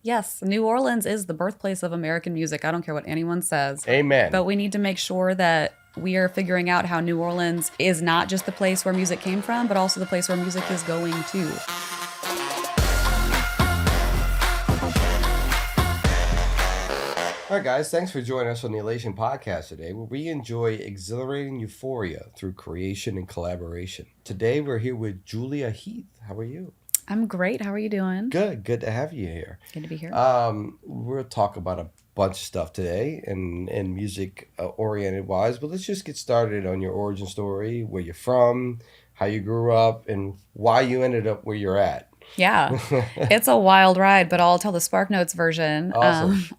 Yes, New Orleans is the birthplace of American music. I don't care what anyone says. Amen. But we need to make sure that we are figuring out how New Orleans is not just the place where music came from, but also the place where music is going to. All right, guys, thanks for joining us on the Elation podcast today, where we enjoy exhilarating euphoria through creation and collaboration. Today, we're here with Julia Heath. How are you? I'm great. How are you doing? Good to have you here. Good to be here. We'll talk about a bunch of stuff today and music oriented wise, but let's just get started on your origin story, where you're from, how you grew up, and why you ended up where you're at. Yeah, it's a wild ride, but I'll tell the Spark Notes version. Awesome. So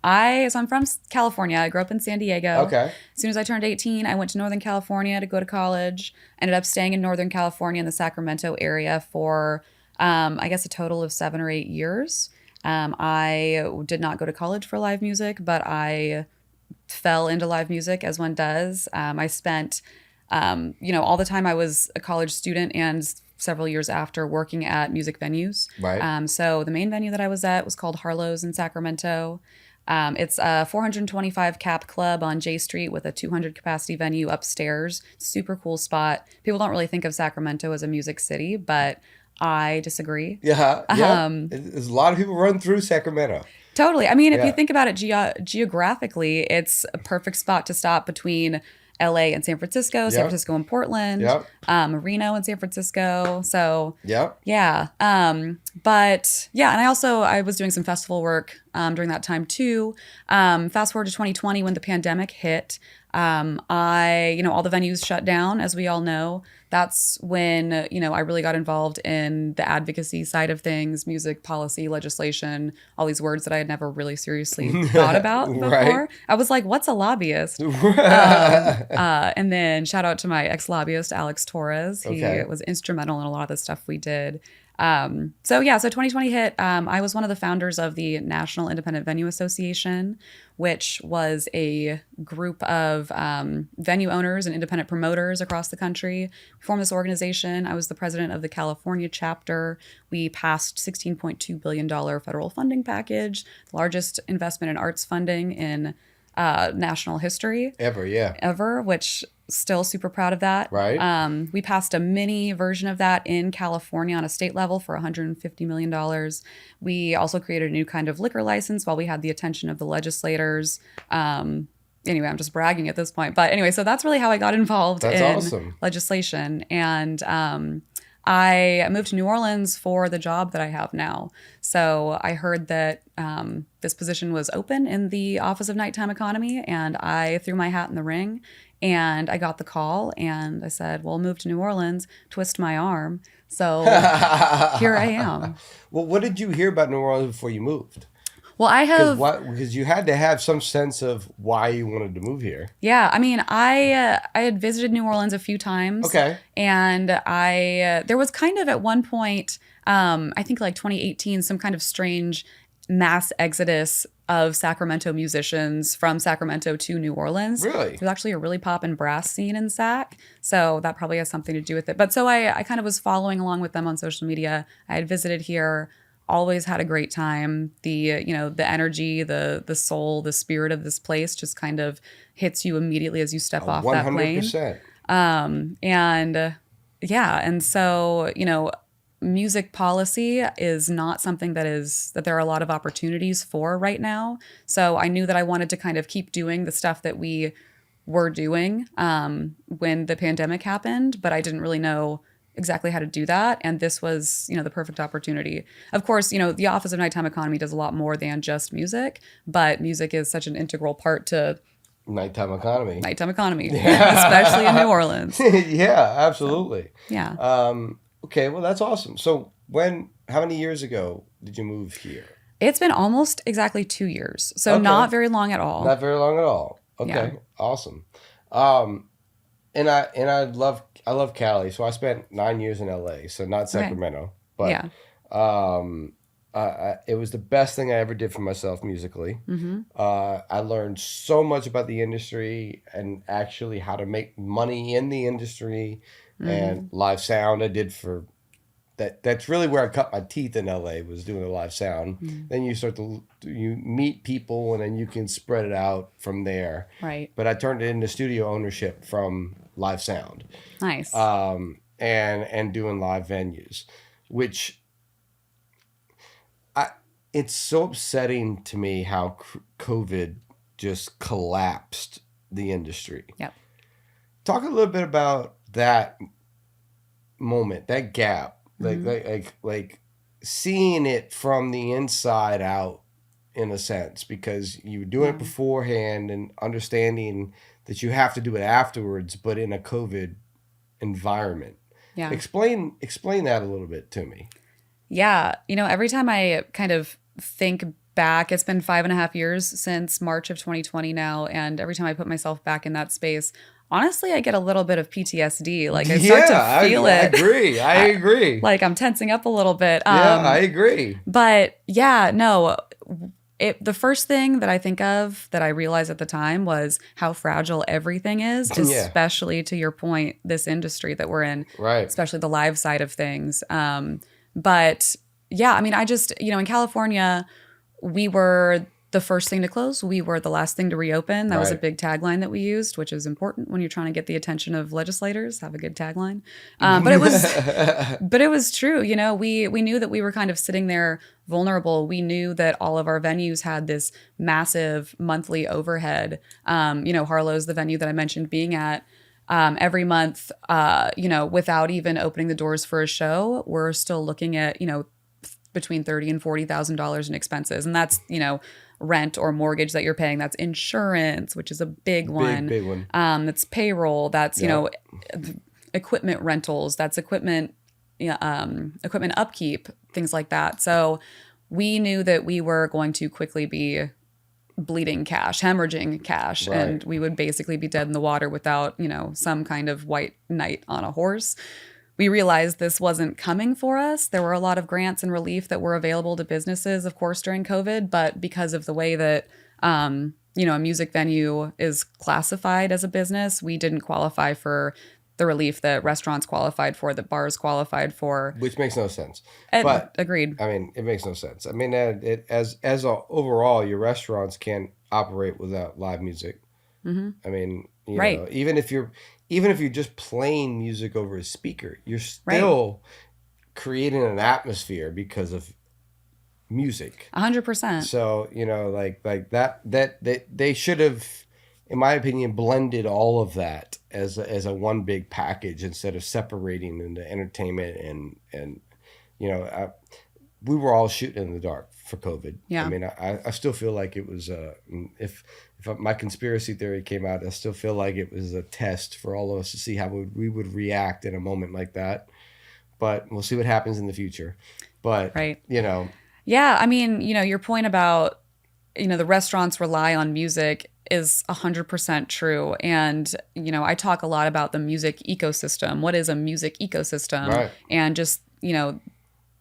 I'm from California. I grew up in San Diego. Okay. As soon as I turned 18, I went to Northern California to go to college. Ended up staying in Northern California in the Sacramento area for, I guess, a total of 7 or 8 years. I did not go to college for live music, but I fell into live music as one does. I spent, all the time I was a college student and several years after working at music venues. Right. So the main venue that I was at was called Harlow's in Sacramento. It's a 425 cap club on J Street with a 200 capacity venue upstairs. Super cool spot. People don't really think of Sacramento as a music city, but I disagree. Yeah. There's a lot of people run through Sacramento. Totally. I mean, if Yeah. you think about it geographically, it's a perfect spot to stop between LA and San Francisco, San Yep. Francisco and Portland, Yep. Reno and San Francisco. So Yep. yeah. But yeah, and I was doing some festival work during that time too. Fast forward to 2020 when the pandemic hit. All the venues shut down, as we all know. That's when, I really got involved in the advocacy side of things, music policy, legislation, all these words that I had never really seriously thought about before. Right. I was like, what's a lobbyist? And then shout out to my ex-lobbyist, Alex Torres. He Okay. was instrumental in a lot of the stuff we did. So 2020 hit. I was one of the founders of the National Independent Venue Association, which was a group of venue owners and independent promoters across the country. We formed this organization. I was the president of the California chapter. We passed $16.2 billion federal funding package, the largest investment in arts funding in national history Ever. which still super proud of that. Right. We passed a mini version of that in California on a state level for $150 million. We also created a new kind of liquor license while we had the attention of the legislators. Anyway, I'm just bragging at this point. But anyway, so that's really how I got involved That's in awesome. legislation. And I moved to New Orleans for the job that I have now. So I heard that this position was open in the Office of Nighttime Economy, and I threw my hat in the ring. And I got the call, and I said, well, move to New Orleans, twist my arm. So here I am. Well, what did you hear about New Orleans before you moved? Well, Because you had to have some sense of why you wanted to move here. yeah, I mean, I had visited New Orleans a few times. Okay. And there was kind of at one point, I think like 2018, some kind of strange mass exodus of Sacramento musicians from Sacramento to New Orleans. Really? There's actually a really poppin' brass scene in Sac. So that probably has something to do with it. But so I kind of was following along with them on social media. I had visited here, always had a great time. The energy, the soul, the spirit of this place just kind of hits you immediately as you step off that plane. 100%. And so, music policy is not something that there are a lot of opportunities for right now. So I knew that I wanted to kind of keep doing the stuff that we were doing when the pandemic happened, but I didn't really know exactly how to do that. And this was, the perfect opportunity. Of course, the Office of Nighttime Economy does a lot more than just music, but music is such an integral part to Nighttime economy. Especially in New Orleans. Yeah, absolutely. Yeah. Okay, well, that's awesome. So how many years ago did you move here? It's been almost exactly 2 years. So Okay. not very long at all. Not very long at all. Okay, Yeah. awesome. And I love Cali. So I spent 9 years in LA, so not Sacramento, but Yeah. it was the best thing I ever did for myself musically. Mm-hmm. I learned so much about the industry and actually how to make money in the industry and live sound. I did for that's really where I cut my teeth in LA, was doing the live sound. Then you meet people, and then you can spread it out from there. Right. But I turned it into studio ownership from live sound, Nice. and doing live venues, which it's so upsetting to me how COVID just collapsed the industry. Yep. Talk a little bit about that moment, that gap, like seeing it from the inside out, in a sense, because you were doing it beforehand and understanding that you have to do it afterwards, but in a COVID environment. Yeah. Explain that a little bit to me. Yeah. Every time I kind of think back, it's been 5.5 years since March of 2020 now. And every time I put myself back in that space, honestly, I get a little bit of PTSD. Like I start to feel it. I agree. Like I'm tensing up a little bit. I agree. But yeah, no, the first thing that I think of that I realized at the time was how fragile everything is, especially to your point, this industry that we're in, right? Especially the live side of things. But yeah, I mean, I just, in California, we were the first thing to close. We were the last thing to reopen. That was a big tagline that we used, which is important when you're trying to get the attention of legislators. Have a good tagline. But it was true. We knew that we were kind of sitting there vulnerable. We knew that all of our venues had this massive monthly overhead. Harlow's the venue that I mentioned being at. Every month, without even opening the doors for a show, we're still looking at, between $30,000 and $40,000 in expenses. And that's, rent or mortgage that you're paying. That's insurance, which is a big one. Big one. That's payroll. That's, equipment rentals. That's equipment upkeep, things like that. So we knew that we were going to quickly be bleeding cash, hemorrhaging cash, and we would basically be dead in the water without, some kind of white knight on a horse. We realized this wasn't coming for us. There were a lot of grants and relief that were available to businesses, of course, during COVID, but because of the way that, a music venue is classified as a business, we didn't qualify for the relief that restaurants qualified for, that bars qualified for. Which makes no sense. But agreed. I mean, it makes no sense. I mean, overall, your restaurants can't operate without live music. Mm-hmm. I mean, even if you're just playing music over a speaker, you're still creating an atmosphere because of music. 100%. So, like that they should have, in my opinion, blended all of that as a one big package instead of separating into entertainment and we were all shooting in the dark for COVID. Yeah. I mean, I still feel like it was if my conspiracy theory came out, I still feel like it was a test for all of us to see how we would react in a moment like that. But we'll see what happens in the future. But Yeah, I mean, your point about the restaurants rely on music is 100% true. And, I talk a lot about the music ecosystem. What is a music ecosystem? Right. And just,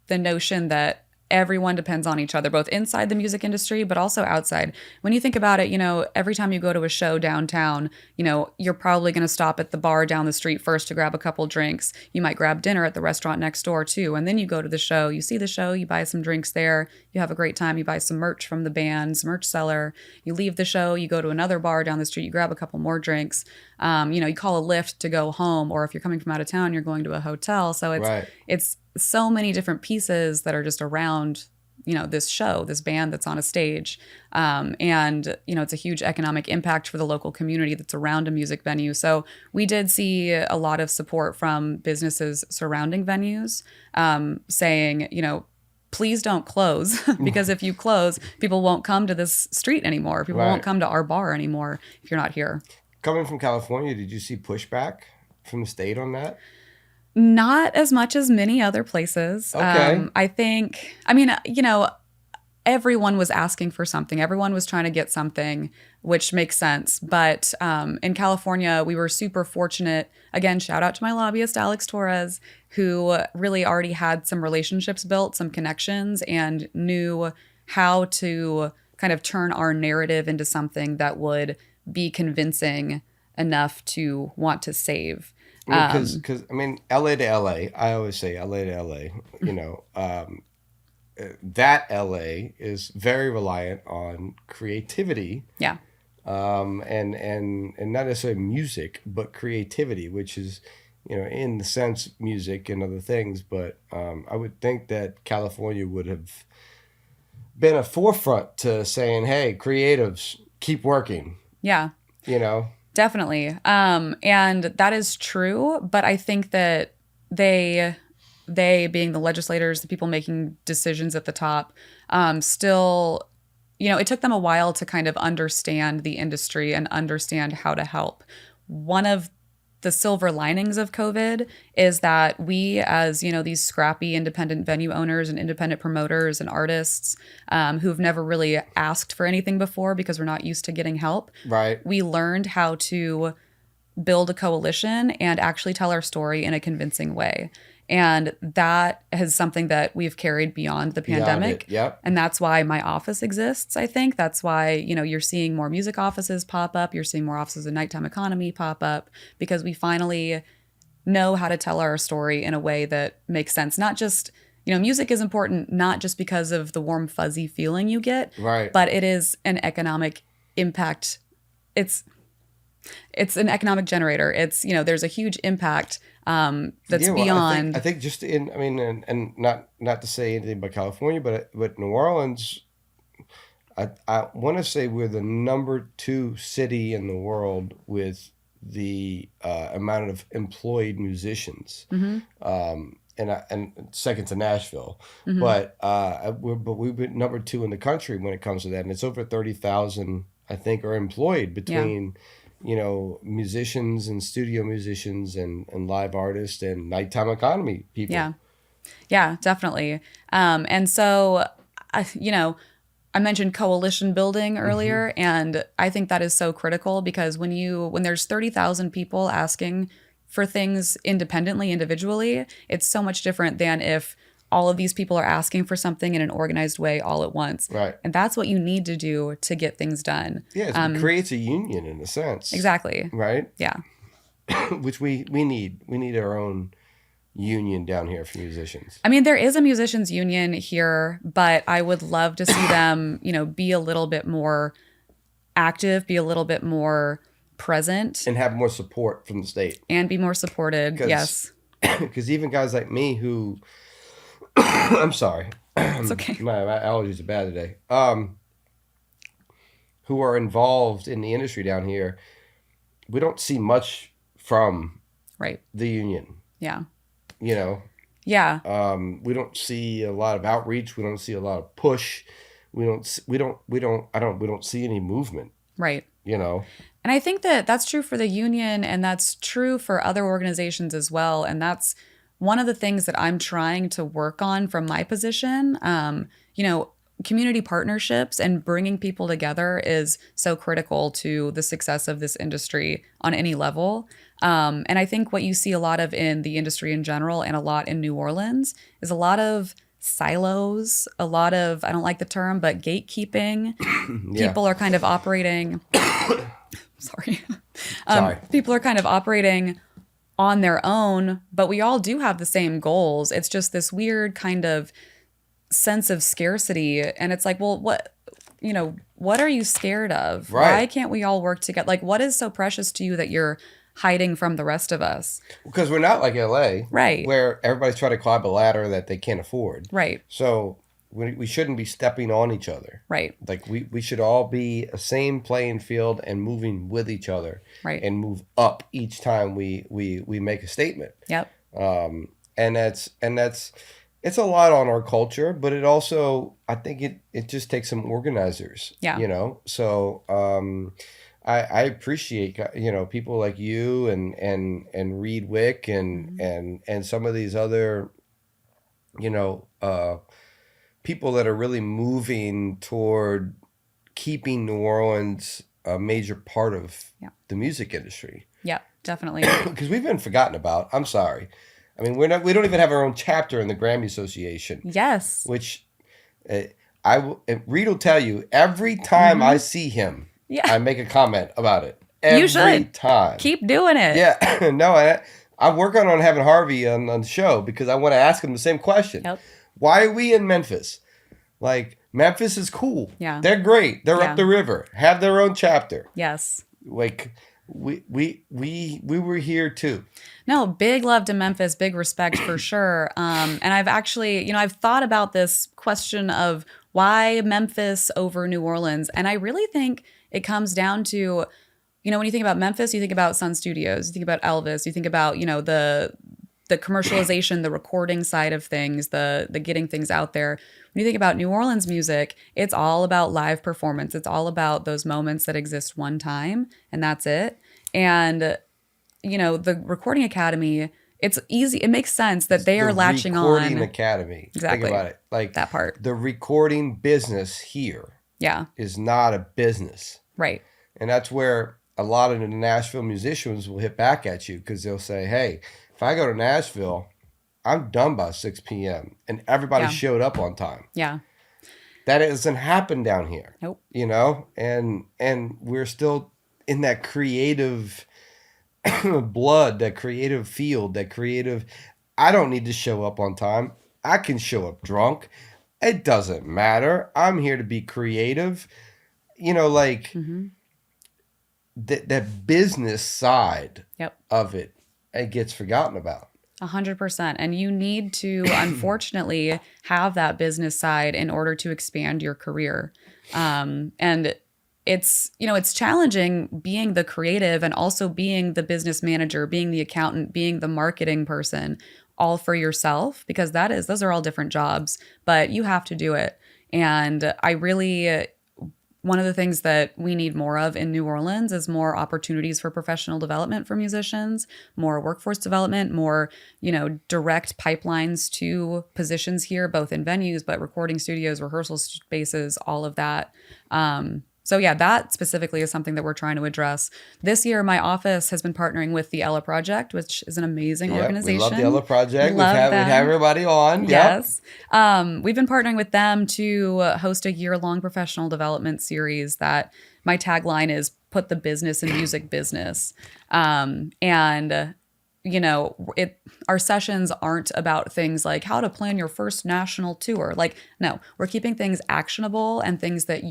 the notion that everyone depends on each other, both inside the music industry, but also outside. When you think about it, every time you go to a show downtown, you're probably going to stop at the bar down the street first to grab a couple drinks. You might grab dinner at the restaurant next door too. And then you go to the show, you see the show, you buy some drinks there, you have a great time, you buy some merch from the band's merch seller, you leave the show, you go to another bar down the street, you grab a couple more drinks. You call a Lyft to go home, or if you're coming from out of town, you're going to a hotel. So it's so many different pieces that are just around, this show, this band that's on a stage. And it's a huge economic impact for the local community that's around a music venue. So we did see a lot of support from businesses surrounding venues, saying, please don't close because if you close, people won't come to this street anymore. People won't come to our bar anymore if you're not here. Coming from California, did you see pushback from the state on that? Not as much as many other places. Okay. I think, everyone was asking for something. Everyone was trying to get something, which makes sense. But in California, we were super fortunate. Again, shout out to my lobbyist, Alex Torres, who really already had some relationships built, some connections, and knew how to kind of turn our narrative into something that would be convincing enough to want to save. Because I mean, LA to LA. I always say LA to LA. You know, that LA is very reliant on creativity. Yeah. And not necessarily music, but creativity, which is, you know, in the sense music and other things. But I would think that California would have been a forefront to saying, "Hey, creatives, keep working." Yeah. You know. Definitely. And that is true, but I think that they being the legislators, the people making decisions at the top, still, you know, it took them a while to kind of understand the industry and understand how to help. One of the silver linings of COVID is that we, as you know, these scrappy independent venue owners and independent promoters and artists who've never really asked for anything before because we're not used to getting help, Right. we learned how to build a coalition and actually tell our story in a convincing way. And that is something that we've carried beyond the pandemic. Yep. And that's why my office exists, I think. That's why, you know, you're seeing more music offices pop up. You're seeing more offices of nighttime economy pop up because we finally know how to tell our story in a way that makes sense. Not just, you know, music is important, not just because of the warm, fuzzy feeling you get, Right. but it is an economic impact. It's an economic generator. It's, you know, there's a huge impact that's beyond. I think just in, I mean, and not to say anything about California, but New Orleans, I want to say we're the number 2 city in the world with the amount of employed musicians. And second to Nashville, but we've been number 2 in the country when it comes to that, and it's over 30,000, I think, are employed between. You know, musicians and studio musicians and live artists and nighttime economy people. Yeah, definitely. And so, you know, I mentioned coalition building earlier, and I think that is so critical because when there's 30,000 people asking for things independently, individually, it's so much different than if all of these people are asking for something in an organized way all at once. Right. And that's what you need to do to get things done. Yeah, it creates a union in a sense. Exactly. Right? Yeah. Which we need. We need our own union down here for musicians. I mean, there is a musicians union here, but I would love to see them, you know, be a little bit more active, be a little bit more present. And have more support from the state. And be more supported, yes. Because even guys like me who... I'm sorry. It's okay. My allergies are bad today. Who are involved in the industry down here, we don't see much from the union. Yeah. You know? Yeah. We don't see a lot of outreach. We don't see a lot of push. We don't see any movement. Right. You know? And I think that that's true for the union, and that's true for other organizations as well. And that's one of the things that I'm trying to work on from my position. You know, community partnerships and bringing people together is so critical to the success of this industry on any level. And I think what you see a lot of in the industry in general and a lot in New Orleans is a lot of silos, a lot of, I don't like the term, but gatekeeping. Yeah. People are kind of operating. Sorry. Sorry. People are kind of operating on their own, but we all do have the same goals. It's just this weird kind of sense of scarcity. And it's like, well, what are you scared of? Right. Why can't we all work together? Like, what is so precious to you that you're hiding from the rest of us? Because we're not like LA. Right. Where everybody's trying to climb a ladder that they can't afford. Right. So we shouldn't be stepping on each other. Right. Like we should all be a same playing field and moving with each other. Right. And move up each time we make a statement. Yep. And that's it's a lot on our culture, but it also, I think it just takes some organizers. Yeah. You know? So I appreciate, you know, people like you and Reed Wick and some of these other, you know, people that are really moving toward keeping New Orleans a major part of the music industry. Yeah, definitely. Because we've been forgotten about. I'm sorry. I mean, we don't even have our own chapter in the Grammy Association. Yes. Which Reed will tell you every time I see him. Yeah. I make a comment about it. Every you should. Time. Keep doing it. Yeah. No, I'm working on having Harvey on the show because I want to ask him the same question. Yep. Why are we in Memphis? Like, Memphis is cool. Yeah. They're great. They're up the river. Have their own chapter. Yes. Like, we were here too. No, big love to Memphis, big respect for sure. And I've actually, I've thought about this question of why Memphis over New Orleans. And I really think it comes down to, when you think about Memphis, you think about Sun Studios, you think about Elvis, you think about, the commercialization, the recording side of things, the getting things out there. When you think about New Orleans music, it's all about live performance. It's all about those moments that exist one time, and that's it. And the Recording Academy, it's easy. It makes sense that they are latching on. Recording Academy. Exactly. Think about it. Like that part. The recording business here is not a business. Right. And that's where a lot of the Nashville musicians will hit back at you because they'll say, hey, if I go to Nashville, I'm done by 6 p.m. and everybody showed up on time. Yeah. That doesn't happen down here. Nope. And we're still in that creative blood, that creative field, that creative. I don't need to show up on time. I can show up drunk. It doesn't matter. I'm here to be creative. That business side of it gets forgotten about. 100%. And you need to, unfortunately, have that business side in order to expand your career. And it's challenging being the creative and also being the business manager, being the accountant, being the marketing person, all for yourself, because those are all different jobs, but you have to do it. And one of the things that we need more of in New Orleans is more opportunities for professional development for musicians, more workforce development, more, direct pipelines to positions here, both in venues, but recording studios, rehearsal spaces, all of that. So yeah, that specifically is something that we're trying to address. This year, my office has been partnering with the Ella Project, which is an amazing organization. We love the Ella Project. We've had everybody on. Yes. We've been partnering with them to host a year-long professional development series that my tagline is "Put the business in music business." Our sessions aren't about things like how to plan your first national tour. No, we're keeping things actionable and things that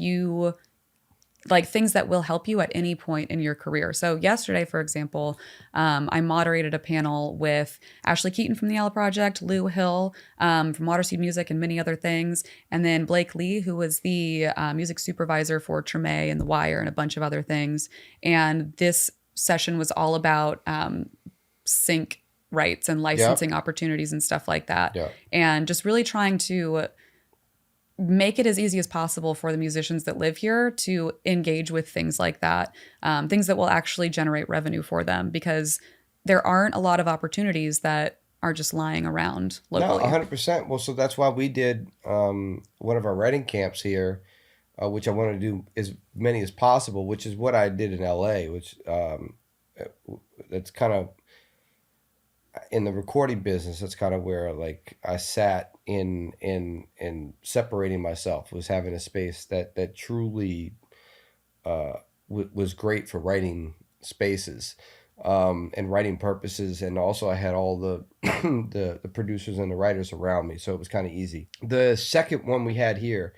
things that will help you at any point in your career. So yesterday, for example, I moderated a panel with Ashley Keaton from the Ella Project, Lou Hill from Waterseed Music and many other things, and then Blake Lee, who was the music supervisor for Treme and The Wire and a bunch of other things. And this session was all about sync rights and licensing opportunities and stuff like that. Yeah. And just really trying to make it as easy as possible for the musicians that live here to engage with things like that, things that will actually generate revenue for them, because there aren't a lot of opportunities that are just lying around locally. No, 100%. Well, so that's why we did one of our writing camps here, which I want to do as many as possible, which is what I did in LA, which that's kind of in the recording business. That's kind of where I sat in separating myself, was having a space that truly was great for writing spaces and writing purposes, and also I had all the the producers and the writers around me, so it was kind of easy. The second one we had here,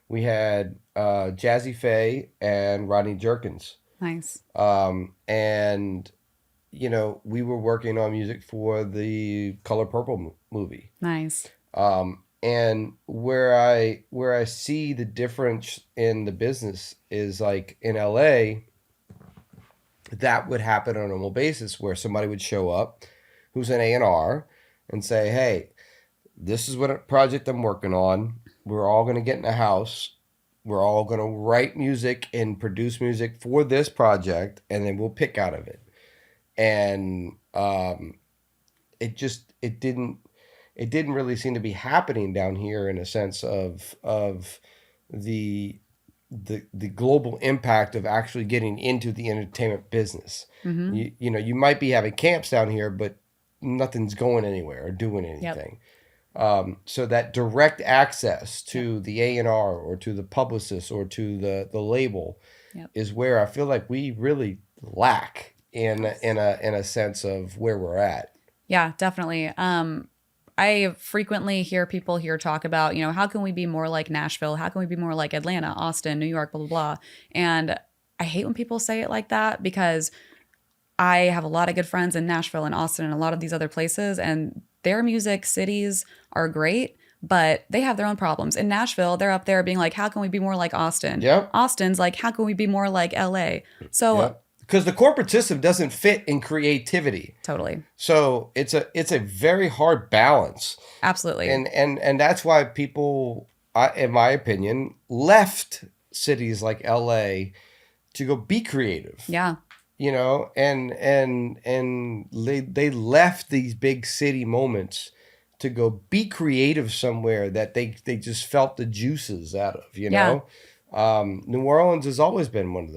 we had Jazzy Faye and Rodney Jerkins. Nice. And we were working on music for the Color Purple movie. Nice. And where I see the difference in the business is like in LA, that would happen on a normal basis where somebody would show up who's an A&R and say, hey, this is what a project I'm working on. We're all going to get in a house. We're all going to write music and produce music for this project, and then we'll pick out of it. And it didn't really seem to be happening down here in a sense of the global impact of actually getting into the entertainment business. Mm-hmm. You might be having camps down here, but nothing's going anywhere or doing anything. Yep. So that direct access to the A&R or to the publicist or to the label is where I feel like we really lack in a sense of where we're at. Yeah, definitely. I frequently hear people here talk about, how can we be more like Nashville? How can we be more like Atlanta, Austin, New York, blah, blah, blah. And I hate when people say it like that because I have a lot of good friends in Nashville and Austin and a lot of these other places, and their music cities are great, but they have their own problems. In Nashville, they're up there being like, how can we be more like Austin? Yep. Austin's like, how can we be more like LA? So Yep. Because the corporate system doesn't fit in creativity. totally. So it's a very hard balance. Absolutely. And that's why people, in my opinion, left cities like LA to go be creative. Yeah. And they left these big city moments to go be creative somewhere that they just felt the juices out of, Yeah. New Orleans has always been one of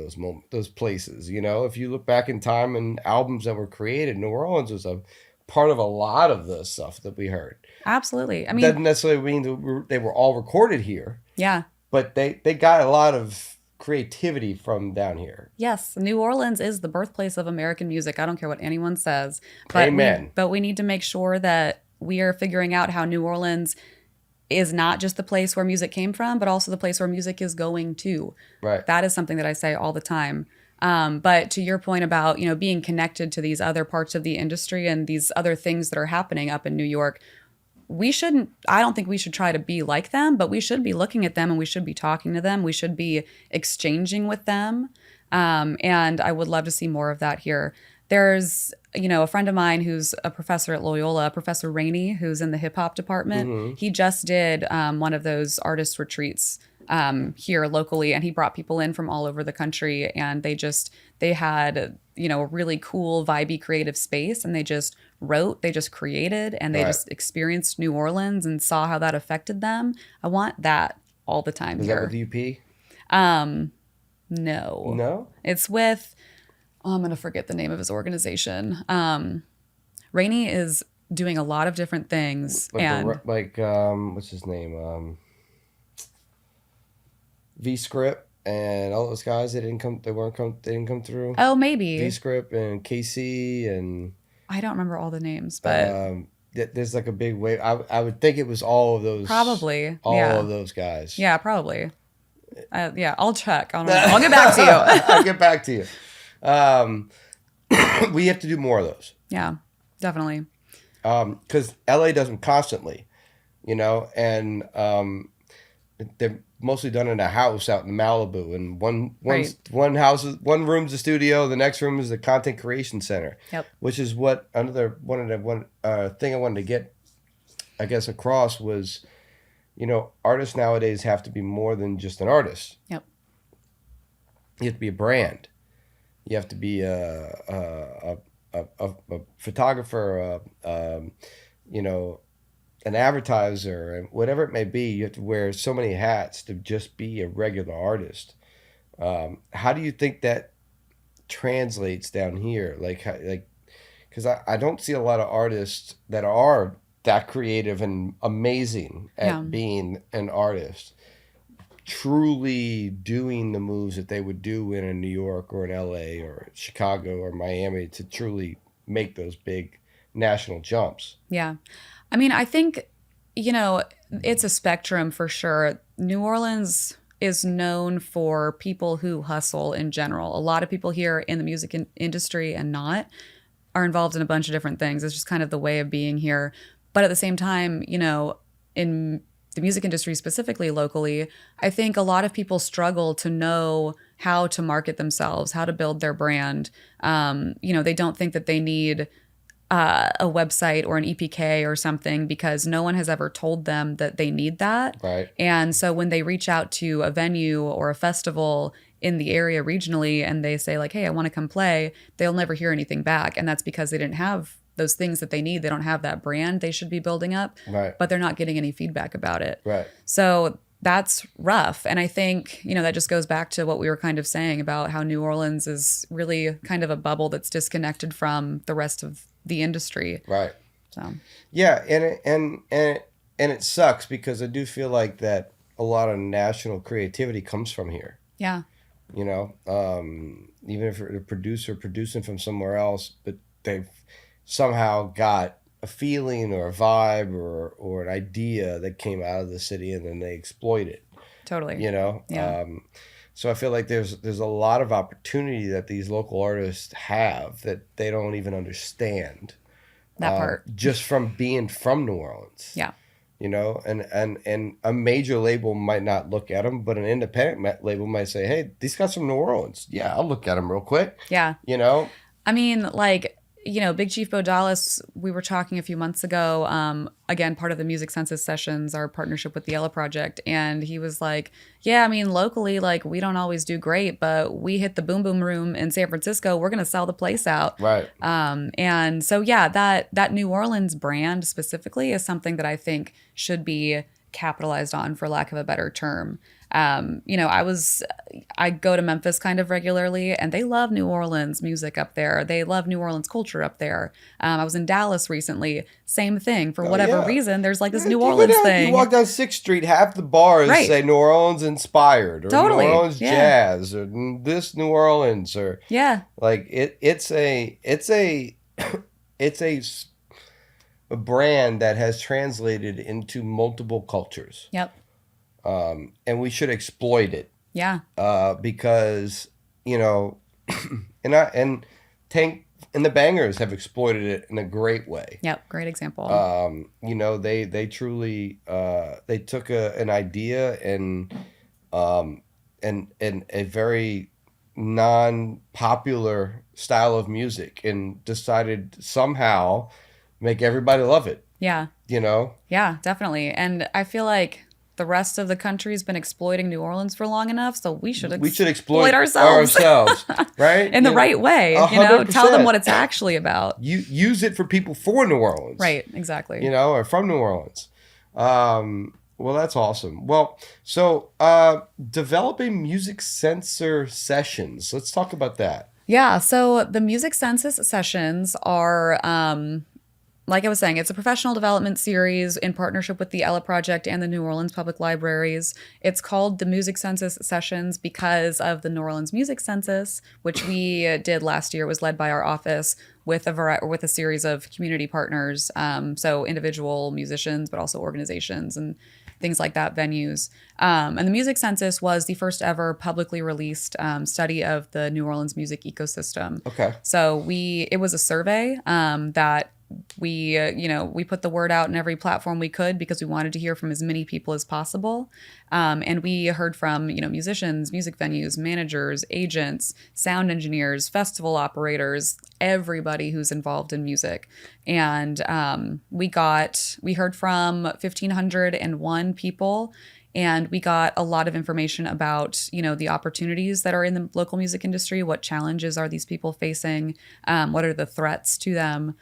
those places, if you look back in time and albums that were created, New Orleans was a part of a lot of the stuff that we heard. Absolutely. I Doesn't mean, necessarily mean that they were all recorded here, yeah. but they got a lot of creativity from down here. Yes, New Orleans is the birthplace of American music. I don't care what anyone says. But Amen. but we need to make sure that we are figuring out how New Orleans is not just the place where music came from, but also the place where music is going to. Right. That is something that I say all the time. But to your point about, being connected to these other parts of the industry and these other things that are happening up in New York, I don't think we should try to be like them, but we should be looking at them and we should be talking to them. We should be exchanging with them. And I would love to see more of that here. There's, a friend of mine who's a professor at Loyola, Professor Rainey, who's in the hip hop department. Mm-hmm. He just did one of those artist retreats here locally, and he brought people in from all over the country, and they had, a really cool, vibey, creative space, and they just wrote, they just created, and they just experienced New Orleans and saw how that affected them. I want that all the time Is here. that with UP? No. No? It's with, I'm going to forget the name of his organization. Rainey is doing a lot of different things. What's his name? V-Script and all those guys, they didn't come through. Oh, maybe. V-Script and KC and I don't remember all the names, but there's like a big wave. I would think it was all of those. Probably. All yeah. of those guys. Yeah, probably. Yeah, I'll check. I'll get back to you. I'll get back to you. We have to do more of those. Yeah, definitely. Because LA does them constantly, and they're mostly done in a house out in Malibu, and one room's a studio, the next room is the content creation center. Yep. Which is what thing I wanted to get, I guess, across was, artists nowadays have to be more than just an artist. Yep. You have to be a brand. You have to be a photographer, an advertiser, and whatever it may be. You have to wear so many hats to just be a regular artist. How do you think that translates down here? Because I don't see a lot of artists that are that creative and amazing at being an artist, truly doing the moves that they would do in a New York or an LA or Chicago or Miami to truly make those big national jumps. Yeah. I mean, I think, it's a spectrum for sure. New Orleans is known for people who hustle in general. A lot of people here in the music industry and not are involved in a bunch of different things. It's just kind of the way of being here. But at the same time, in the music industry, specifically locally, I think a lot of people struggle to know how to market themselves, how to build their brand. They don't think that they need a website or an EPK or something because no one has ever told them that they need that. Right. And so when they reach out to a venue or a festival in the area regionally and they say like, hey, I want to come play, they'll never hear anything back. And that's because they didn't have those things that they need. They don't have that brand they should be building up, right, but they're not getting any feedback about it. Right. So that's rough. And I think, that just goes back to what we were kind of saying about how New Orleans is really kind of a bubble that's disconnected from the rest of the industry. Right. So. Yeah. And it sucks because I do feel like that a lot of national creativity comes from here. Yeah. Even if a producer producing from somewhere else, but they've somehow got a feeling or a vibe or an idea that came out of the city and then they exploit it, Totally. you know? Yeah. So I feel like there's a lot of opportunity that these local artists have that they don't even understand, That part. just from being from New Orleans. Yeah. And a major label might not look at them, but an independent label might say, "Hey, these guys from New Orleans. Yeah, I'll look at them real quick." Yeah. You know, I mean, like, Big Chief Bo Dallas, we were talking a few months ago, again, part of the Music Census Sessions, our partnership with the Ella Project. And he was like, yeah, I mean, locally, like, we don't always do great, but we hit the Boom Boom Room in San Francisco. We're going to sell the place out. right? And so, yeah, that New Orleans brand specifically is something that I think should be capitalized on, for lack of a better term. I go to Memphis kind of regularly, and they love New Orleans music up there. They love New Orleans culture up there. I was in Dallas recently, same thing. For whatever Yeah. reason, there's like this Yeah, New you go Orleans down- thing. You walk down 6th Street, half the bars Right. say New Orleans inspired or Totally. New Orleans Yeah. jazz or this New Orleans or Yeah, like it's a brand that has translated into multiple cultures. yep, And we should exploit it. yeah, Because and Tank and the Bangers have exploited it in a great way. yep. Great example. They truly they took an idea and a very non-popular style of music and decided somehow make everybody love it. Yeah, yeah, definitely. And I feel like the rest of the country's been exploiting New Orleans for long enough, so we should exploit ourselves right? in the right way. 100%. Tell them what it's actually about. You use it for people for New Orleans, Right, exactly. Or from New Orleans. Well, that's awesome. Well, so developing music censor sessions. Let's talk about that. Yeah, so the Music Census Sessions are, like I was saying, it's a professional development series in partnership with the Ella Project and the New Orleans Public Libraries. It's called the Music Census Sessions because of the New Orleans Music Census, which we did last year. It was led by our office with a series of community partners, so individual musicians, but also organizations and things like that, venues. And the Music Census was the first ever publicly released study of the New Orleans music ecosystem. Okay. So it was a survey that we put the word out in every platform we could because we wanted to hear from as many people as possible. And we heard from, musicians, music venues, managers, agents, sound engineers, festival operators, everybody who's involved in music. And we heard from 1,501 people. And we got a lot of information about, the opportunities that are in the local music industry. What challenges are these people facing? What are the threats to them?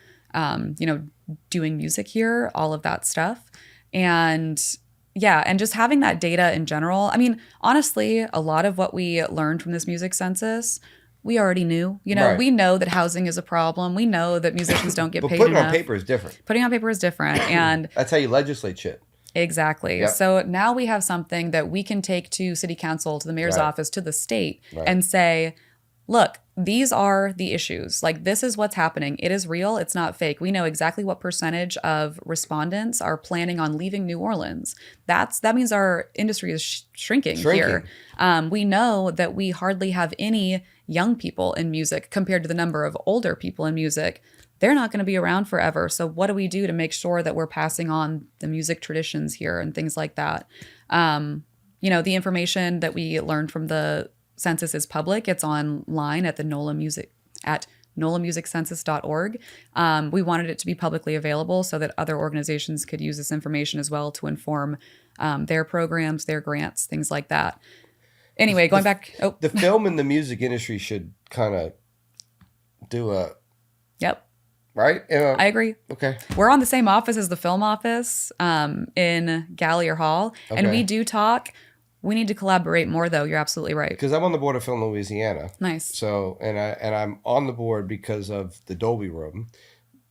Doing music here, all of that stuff. And yeah, and just having that data in general. I mean, honestly, a lot of what we learned from this music census, we already knew. Right. We know that housing is a problem. We know that musicians don't get But paid putting enough. on paper is different. Putting on paper is different. And That's how you legislate shit. exactly. Yep. So now we have something that we can take to city council, to the mayor's Right. office, to the state, Right. and say, look, these are the issues. Like, this is what's happening. It is real. It's not fake. We know exactly what percentage of respondents are planning on leaving New Orleans. That means our industry is shrinking here. We know that we hardly have any young people in music compared to the number of older people in music. They're not going to be around forever. So what do we do to make sure that we're passing on the music traditions here and things like that? The information that we learned from the census is public. It's online at the nolamusiccensus.org. We wanted it to be publicly available so that other organizations could use this information as well to inform their programs, their grants, things like that. Anyway, going back. Oh, The film and the music industry should kind of do a yep. right. I agree. Okay. We're on the same office as the film office in Gallier Hall, and Okay. we do talk. We need to collaborate more, though. You're absolutely right. Because I'm on the board of Film Louisiana. Nice. So I'm on the board because of the Dolby Room,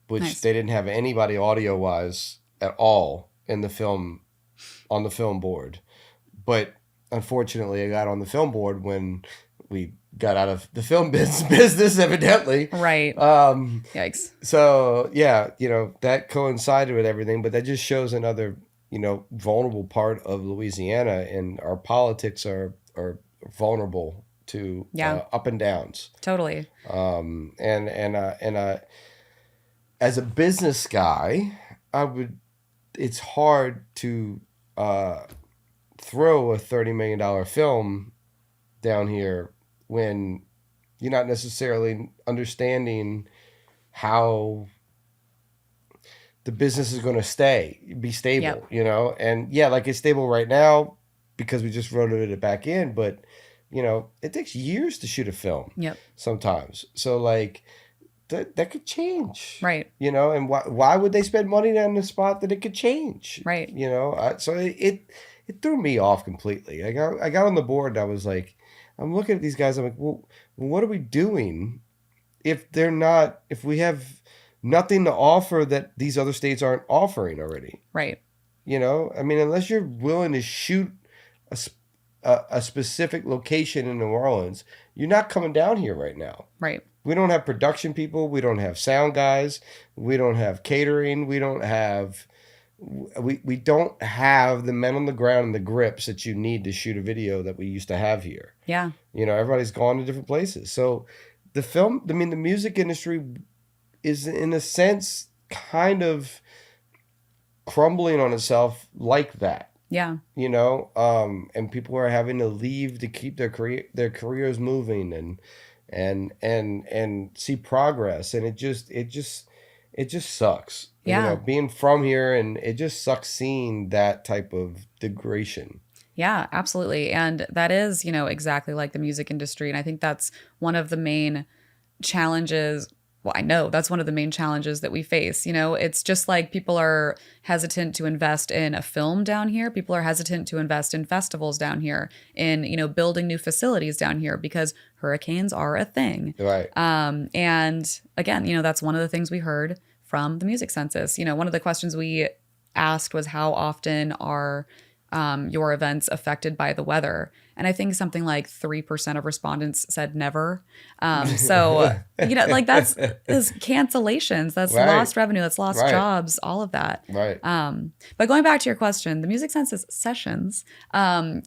which Nice. they didn't have anybody audio wise at all in the film on the film board. But unfortunately, I got on the film board when we got out of the film business evidently. Right. Yikes. So yeah, that coincided with everything, but that just shows another, vulnerable part of Louisiana, and our politics are vulnerable to up and downs. Totally. And as a business guy, it's hard to throw a $30 million film down here when you're not necessarily understanding how the business is going to be stable, and like it's stable right now because we just rotated it back in, but it takes years to shoot a film sometimes. So like that could change. Right. And why would they spend money on the spot that it could change? Right. So it threw me off completely. I got on the board and I was like, I'm looking at these guys. I'm like, well, what are we doing if we have nothing to offer that these other states aren't offering already? Right. I mean, unless you're willing to shoot a specific location in New Orleans, you're not coming down here right now. Right. We don't have production people. We don't have sound guys. We don't have catering. We don't have the men on the ground and the grips that you need to shoot a video that we used to have here. Yeah. Everybody's gone to different places. So the music industry is in a sense kind of crumbling on itself like that. Yeah. And people are having to leave to keep their careers moving and see progress. And it just sucks. Yeah. Being from here, and it just sucks seeing that type of degradation. Yeah, absolutely. And that is, exactly like the music industry. And I think that's one of the main challenges. Well, I know that's one of the main challenges that we face. It's just like people are hesitant to invest in a film down here. People are hesitant to invest in festivals down here, in, building new facilities down here because hurricanes are a thing. Right. And again, that's one of the things we heard from the music census. One of the questions we asked was, how often are your events affected by the weather? And I think something like 3% of respondents said never. So, that's cancellations, that's lost revenue, that's lost jobs, all of that. Right. But going back to your question, the Music Census Sessions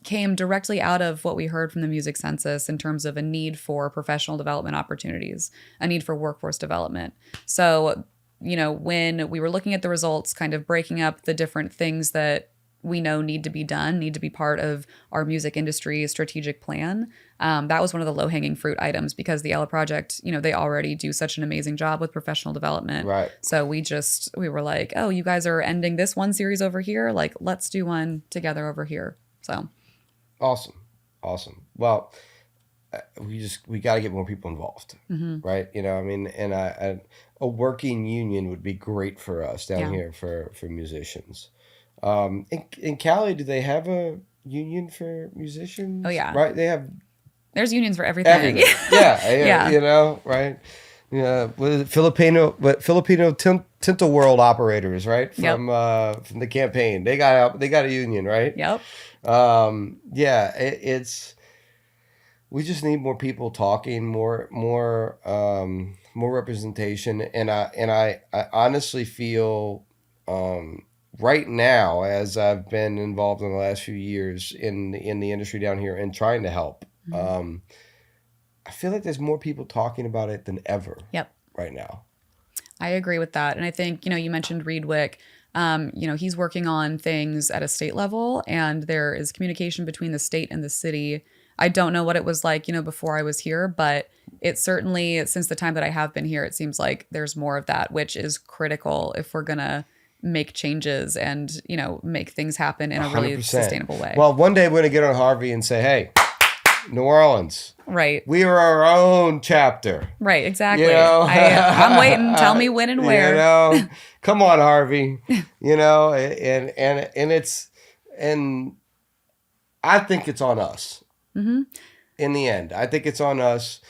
came directly out of what we heard from the Music Census in terms of a need for professional development opportunities, a need for workforce development. So, when we were looking at the results, kind of breaking up the different things that we know need to be done, need to be part of our music industry strategic plan. That was one of the low-hanging fruit items because the Ella Project, they already do such an amazing job with professional development. Right. So we were like, oh, you guys are ending this one series over here. Like, let's do one together over here. So. Awesome. Well, we got to get more people involved. Mm-hmm. Right. And a working union would be great for us down here for musicians. In Cali, do they have a union for musicians? Oh yeah, right. There's unions for everything. Yeah. Right. Yeah. What is it? Filipino Tinta World operators, right? From the campaign, they got a union, right? Yep. It's we just need more people talking, more representation, and I honestly feel. Right now, as I've been involved in the last few years in the industry down here and trying to help, I feel like there's more people talking about it than ever. Yep. Right now. I agree with that. And I think, you mentioned Reed Wick. He's working on things at a state level, and there is communication between the state and the city. I don't know what it was like, before I was here, but it certainly, since the time that I have been here, it seems like there's more of that, which is critical if we're going to make changes and, make things happen in a really 100%. Sustainable way. Well, one day we're going to get on Harvey and say, hey, New Orleans. Right. We are our own chapter. Right, exactly. I'm waiting. Tell me when and where. Come on, Harvey. and I think it's on us. Mm-hmm. In the end, I think it's on us.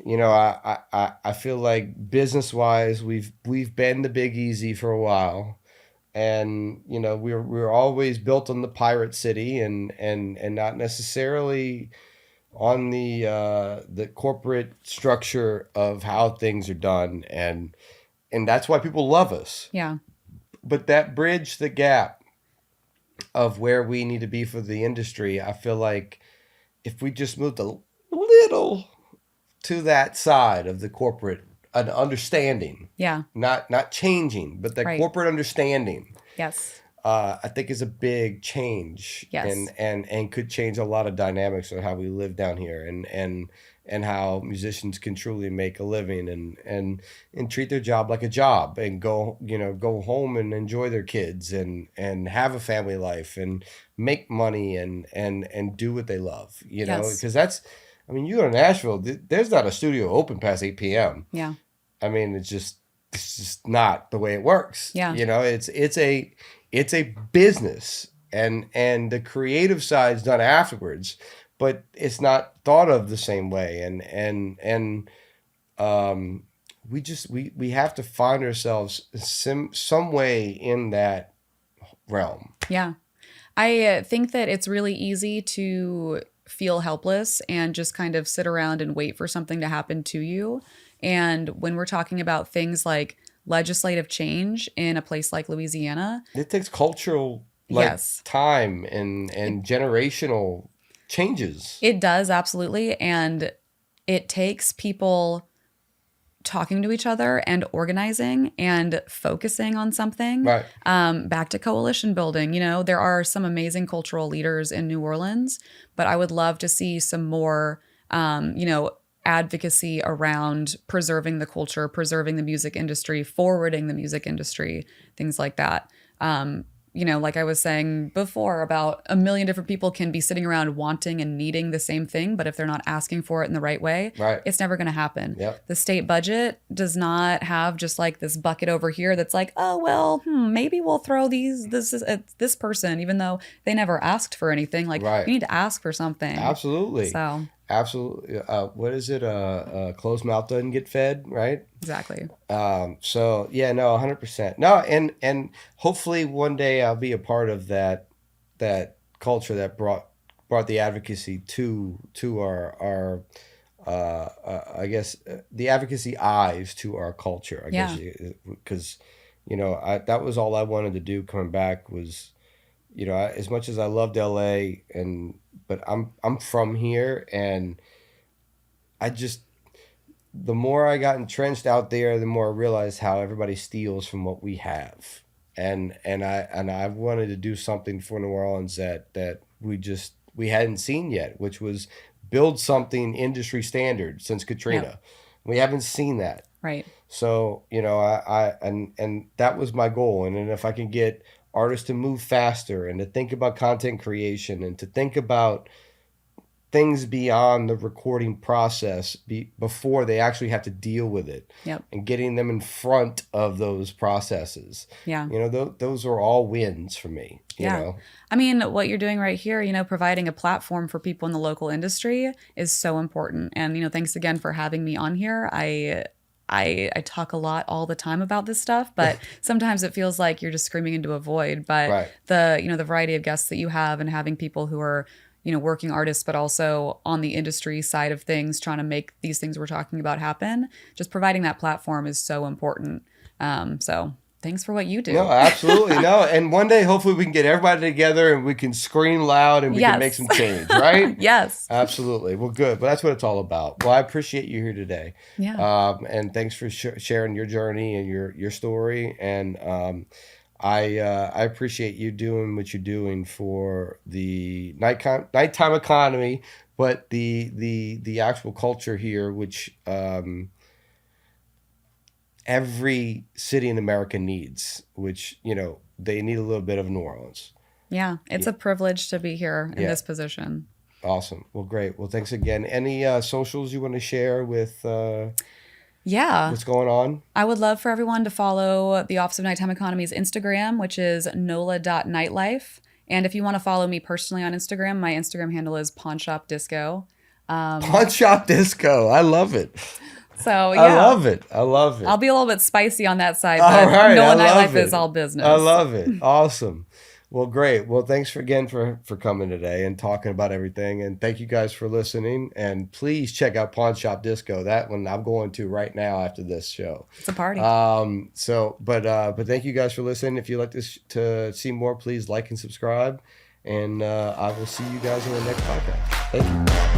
I feel like business-wise, we've been the Big Easy for a while. And, we're always built on the pirate city and not necessarily on the corporate structure of how things are done, and that's why people love us. Yeah. But that bridge the gap of where we need to be for the industry, I feel like if we just moved a little to that side of the corporate, an understanding, Yeah. not changing, but that Right. corporate understanding, Yes. I think is a big change, Yes. and could change a lot of dynamics of how we live down here, and how musicians can truly make a living, and treat their job like a job, and go home and enjoy their kids, and have a family life, and make money, and do what they love, Yes. because that's, I mean, you go to Nashville, there's not a studio open past 8 p.m. Yeah. I mean, it's just not the way it works. Yeah. It's a business, and the creative side's done afterwards, but it's not thought of the same way. And we have to find ourselves some way in that realm. Yeah. I think that it's really easy to feel helpless and just kind of sit around and wait for something to happen to you. And when we're talking about things like legislative change in a place like Louisiana, It takes cultural yes, time and generational changes. it does absolutely. And it takes people talking to each other and organizing and focusing on something. Right. Back to coalition building, there are some amazing cultural leaders in New Orleans, but I would love to see some more, advocacy around preserving the culture, preserving the music industry, forwarding the music industry, things like that. Like I was saying before, about a million different people can be sitting around wanting and needing the same thing, but if they're not asking for it in the right way, Right. it's never going to happen. Yep. The state budget does not have just like this bucket over here that's like, oh, well, maybe we'll throw this person, even though they never asked for anything. Like, Right. you need to ask for something. Absolutely. So, Absolutely. What is it? Closed mouth doesn't get fed, right? exactly. So yeah, no, 100%. No, and hopefully one day I'll be a part of that culture that brought the advocacy to our I guess the advocacy eyes to our culture. I Yeah. guess because that was all I wanted to do coming back was, as much as I loved LA, but I'm from here, and I just, the more I got entrenched out there, the more I realized how everybody steals from what we have. And I wanted to do something for New Orleans that we hadn't seen yet, which was build something industry standard since Katrina. Yeah. We haven't seen that. Right. So, and that was my goal. And then if I can get artists to move faster, and to think about content creation, and to think about things beyond the recording process before they actually have to deal with it, Yep. and getting them in front of those processes. Yeah. Those are all wins for me. Yeah. I mean, what you're doing right here, providing a platform for people in the local industry is so important. And, thanks again for having me on here. I talk a lot all the time about this stuff, but sometimes it feels like you're just screaming into a void. But Right. the variety of guests that you have, and having people who are, working artists, but also on the industry side of things, trying to make these things we're talking about happen, just providing that platform is so important. So thanks for what you do. No, absolutely. No. And one day, hopefully we can get everybody together and we can scream loud and we Yes. can make some change, right? Yes. Absolutely. Well, good. But that's what it's all about. Well, I appreciate you here today. Yeah. And thanks for sharing your journey and your story. And I appreciate you doing what you're doing for the nighttime economy, but the actual culture here, which every city in America needs, which, they need a little bit of New Orleans. Yeah. It's a privilege to be here in this position. Awesome. Well, great. Well, thanks again. Any socials you want to share with Yeah. what's going on? I would love for everyone to follow the Office of Nighttime Economy's Instagram, which is nola.nightlife. And if you want to follow me personally on Instagram, my Instagram handle is pawnshopdisco. Pawn Shop Disco. I love it. So, yeah. I love it. I'll be a little bit spicy on that side, All but right, Nola I love Nightlife it. is all business. I love it. Awesome. Well, great. Well, thanks again for coming today and talking about everything. And thank you guys for listening. And please check out Pawn Shop Disco. That one I'm going to right now after this show. It's a party. But thank you guys for listening. If you'd like to see more, please like and subscribe. And I will see you guys in the next podcast. Thank you.